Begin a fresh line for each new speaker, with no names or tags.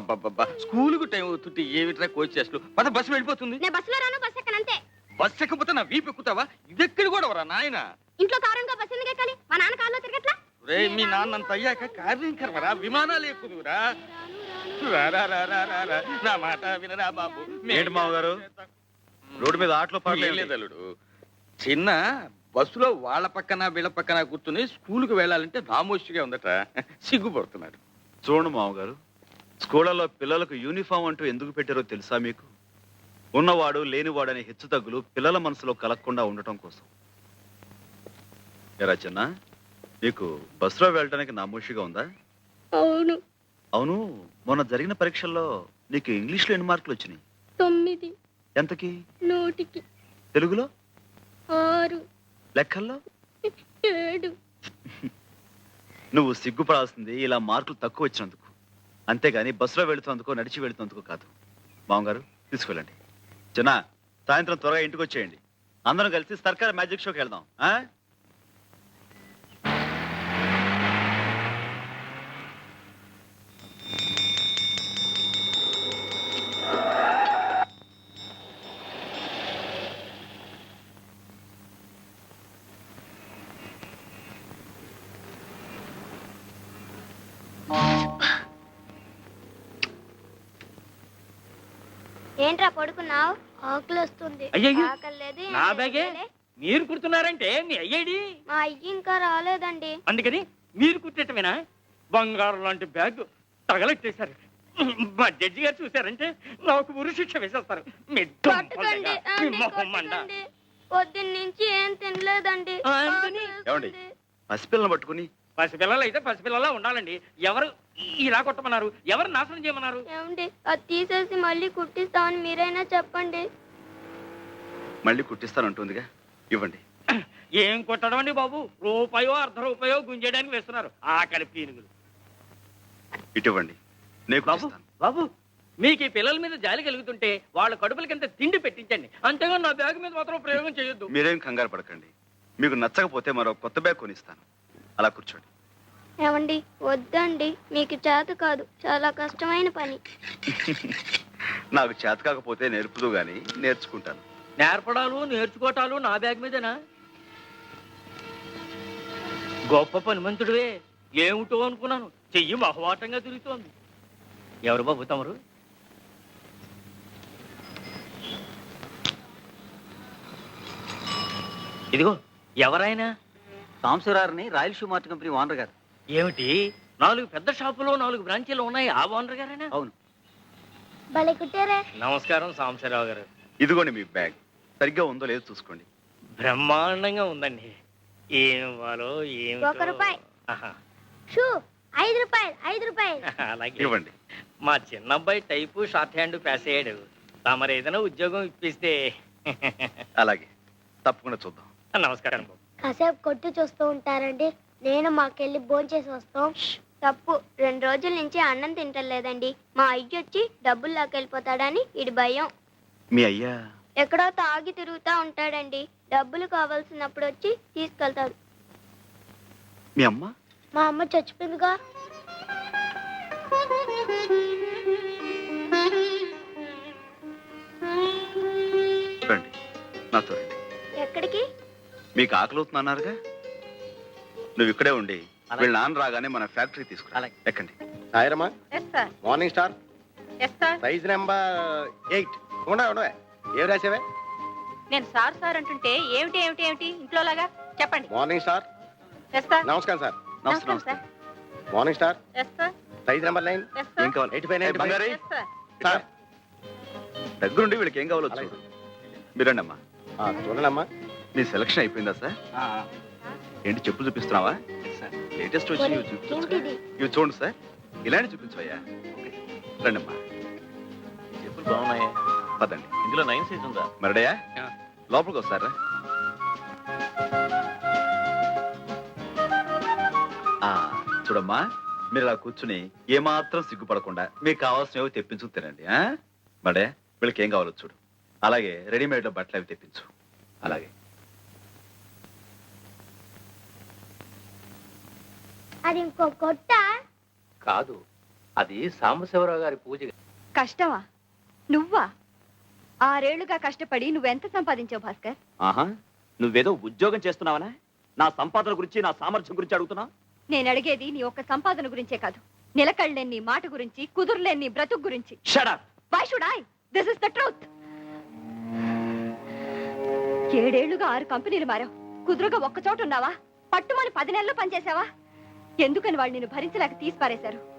అబ్బబ్బబ్బా స్కూల్ కు టైం అవుతుంటే ఏమిట్రా కోచ్ చేస్తూ పద బస్సు వెళ్ళిపోతుంది.
నేను బస్సులో రాను, బస్సు ఎక్కనంతే.
బస్సు ఎక్కకపోతే నా వీపు ఎక్కుతావా? ఇదెక్కడి కూడా వరా నాయన.
ఇంట్లో కారుగా బస్సు ఎందుకు ఎక్కాలి? మా నాన్న కారులో తిరగట్లా.
రే మీ నాన్నంత అయ్యాక కార్యం కర్మరా, విమానాలు ఎక్కుదురా. నా మాట వినరా బాబు.
ఏంటి మామగారు రోడ్డు మీద ఆటలో
పాడలేదలుడు. చిన్న బస్సులో వాళ్ళ పక్కన వీళ్ళ పక్కన కూర్చుని స్కూల్కి వెళ్ళాలంటే నామోషిగా ఉందట, సిగ్గుపడుతున్నాడు.
చూడండి మామగారు, స్కూళ్ళలో పిల్లలకు యూనిఫామ్ అంటూ ఎందుకు పెట్టారో తెలుసా మీకు? ఉన్నవాడు లేనివాడు అనే హెచ్చుతగ్గులు పిల్లల మనసులో కలగకుండా ఉండటం కోసం. ఎరా చిన్న, నీకు బస్సులో వెళ్ళడానికి నామోషిగా ఉందా?
అవును.
అవును, మొన్న జరిగిన పరీక్షల్లో నీకు ఇంగ్లీష్లో ఎన్ని మార్కులు వచ్చినాయి?
9.
ఎంతకి?
100కి.
తెలుగులో
6.
లెక్కల్లో
7.
నువ్వు సిగ్గుపడాల్సింది ఇలా మార్కులు తక్కువ వచ్చినందుకు, అంతేగాని బస్సులో వెళుతున్నందుకో నడిచి వెళుతున్నందుకో కాదు. మామగారు తీసుకెళ్ళండి. చిన్న, సాయంత్రం త్వరగా ఇంటికి వచ్చేయండి. అందరం కలిసి సర్కార్ మ్యాజిక్ షోకి వెళ్దాం.
ఏంట్రా పడుకున్నావు? ఆకలి వస్తుంది.
అయ్యయ్యో,
ఆకలి లేదు,
నా బ్యాగే మీరు కుడుతున్నారంటే మీ అయ్యేడి?
మా అయ్యి ఇంకా రాలేదండి.
అందుకని మీరు కుట్టేటమేనా? బంగారం లాంటి బ్యాగ్ తగలెట్టేశారు. మా జడ్జి గారు చూశారంటే నాకు ఉరి శిక్ష వేసేస్తారు. మీ
పట్టుకోండి, పొద్దున్న నుంచి ఏం తినలేదండి.
ఏమండి, పసిపిల్లని పట్టుకుని?
పసిపిల్లలు అయితే పసిపిల్లలా ఉండాలండి. ఎవరు ఇలా కొట్టమన్నారు? ఎవరు నాశనం చేయమన్నారు?
ఏమండి, అది తీసేసి మళ్ళీ కుట్టిస్తామని మీరైనా చెప్పండి.
మళ్ళీ కుట్టిస్తానంటుందిగా, ఇవ్వండి.
ఏం కొట్టడం అండి బాబు? రూపాయో అర్ధ రూపాయో గుంజేయడానికి వేస్తున్నారు ఆకలి పీనుగులు.
ఇటువంటి
బాబు బాబు, మీకు ఈ పిల్లల మీద జాలి కలుగుతుంటే వాళ్ళ కడుపులకింత తిండి పెట్టించండి, అంతేగా నా బ్యాగ్ మీద మాత్రం ప్రయోగం చేయొద్దు.
మీరేం కంగారు పడకండి. మీకు నచ్చకపోతే మరో కొత్త బ్యాగ్ కొనిస్తాను. అలా కూర్చోండి.
ఏమండి, వద్దండి, మీకు చేత కాదు, చాలా కష్టమైన పని.
నాకు చేత కాకపోతే నేర్పుదు గాని నేర్చుకుంటాను.
నేర్పడాలు నేర్చుకోవటాలు నా బ్యాగ్ మీదేనా? గొప్ప పనిమంతుడివే. ఏమిటో అనుకున్నాను, చెయ్యి మహవాటంగా తిరుగుతోంది. ఎవరు బాబు తమరు? ఇదిగో ఎవరైనా?
సాంబశివరావుని royal shoe mart company owner గారు.
ఏమిటి, 4 పెద్ద షాపులో 4 బ్రాంచీలు ఉన్నాయి, ఆ ఓనర్ గారేనా?
అవును.
భలే కుట్టారే.
నమస్కారం సాంబశివరావు గారు.
ఇదిగోండి మీ బ్యాగ్. సరిగ్గా ఉందో లేదో చూసుకోండి.
బ్రహ్మాండంగా ఉందండి. ఏం ఇవ్వాలో ఏమి.
1 రూపాయి. షూ 5 రూపాయలు. 5 రూపాయలు.
అలాగే
ఇవ్వండి.
మా చిన్న అబ్బాయి టైపు షార్ట్ హ్యాండ్ పాస్ అయ్యాడు. తమరు ఏదైనా ఉద్యోగం ఇప్పిస్తే.
అలాగే, తప్పకుండా చూద్దాం.
నమస్కారం బాబు.
కాసేపు కొట్టు చూస్తూ ఉంటారండి, నేను మాకెళ్ళి భోంచేసి వస్తాం. తప్పు, 2 రోజుల నుంచి అన్నం తింటలేదండి. మా అయ్య వచ్చి డబ్బులు లాకెళ్ళిపోతాడని ఇడి భయం.
మీ అయ్యా
ఎక్కడో తాగి తిరుగుతా ఉంటాడండి. డబ్బులు కావాల్సినప్పుడు వచ్చి తీసుకెళ్తాడు.
మీ అమ్మ?
మా అమ్మ చచ్చిపోయిందిగా.
రండి, నాతో రండి.
ఎక్కడికి?
మీకు ఆకలి అవుతుందన్నారుగా, నువ్వు ఇక్కడే ఉండి వీళ్ళ నాన్న రాగానే మన ఫ్యాక్టరీ తీసుకురా. ఎక్కండి.
సాయిరమ్మా, మార్నింగ్ స్టార్ సైజ్ నెంబర్ 8. ఉండవే, ఏం రాసావే?
నేను సార్ సార్ అంటుంటే ఏమిటి ఏమిటి ఏమిటి ఇంట్లో లాగా చెప్పండి.
Morning star. నమస్కారం సార్.
నమస్కారం sir.
Morning star size number 9.
ఏం కావాలి?
85
బంగారీ
సార్.
దగ్గరుండి వీళ్ళకి ఏం కావాలో చూడు. మీరండి అమ్మా.
చూడండమ్మా.
మీ సెలక్షన్ అయిపోయిందా సార్? ఏంటి, చెప్పులు చూపిస్తున్నావా? లేటెస్ట్ వచ్చి ఇవి చూడండి సార్. ఇలాంటి చూపించవయ్యా. రండి అమ్మా.
చెప్పులు బాగున్నాయి.
పదండి.
ఇందులో 9 సైజ్ ఉందా?
మరడయ్యా, లోపలికి వస్తారా? చూడమ్మా, మీరు ఇలా కూర్చుని ఏమాత్రం సిగ్గుపడకుండా మీకు కావాల్సినవి తెప్పించు తినండి. మడే వీళ్ళకి ఏం కావాలో చూడు. అలాగే రెడీమేడ్ లో బట్టలు అవి తెప్పించు. అలాగే.
అది ఇంకో కొట్ట
కాదు, అది సాంబశివరావు గారి పూజ.
కష్టమా? నువ్వా? 6 ఏళ్లుగా కష్టపడి నువ్వెంత సంపాదించావు భాస్కర్?
ఆహా, నువ్వేదో ఉద్యోగం చేస్తున్నావనా? నా సంపాదన గురించి, నా సామర్థ్యం గురించి అడుగుతున్నా?
నేను అడిగేది నీ ఒక్క సంపాదన గురించే కాదు, నిలకడలేని నీ మాట గురించి, కుదురులేని నీ బ్రతుకు గురించి.
Shut up.
Why should I? This is the truth. 7 ఏళ్లుగా 6 కంపెనీలు మారావు. కుదురుగా ఒక్క చోట ఉన్నావా? పట్టుమని 10 నెలలు పనిచేసావా? ఎందుకని వాళ్ళు నిన్ను భరించలేక తీసి పారేశారు?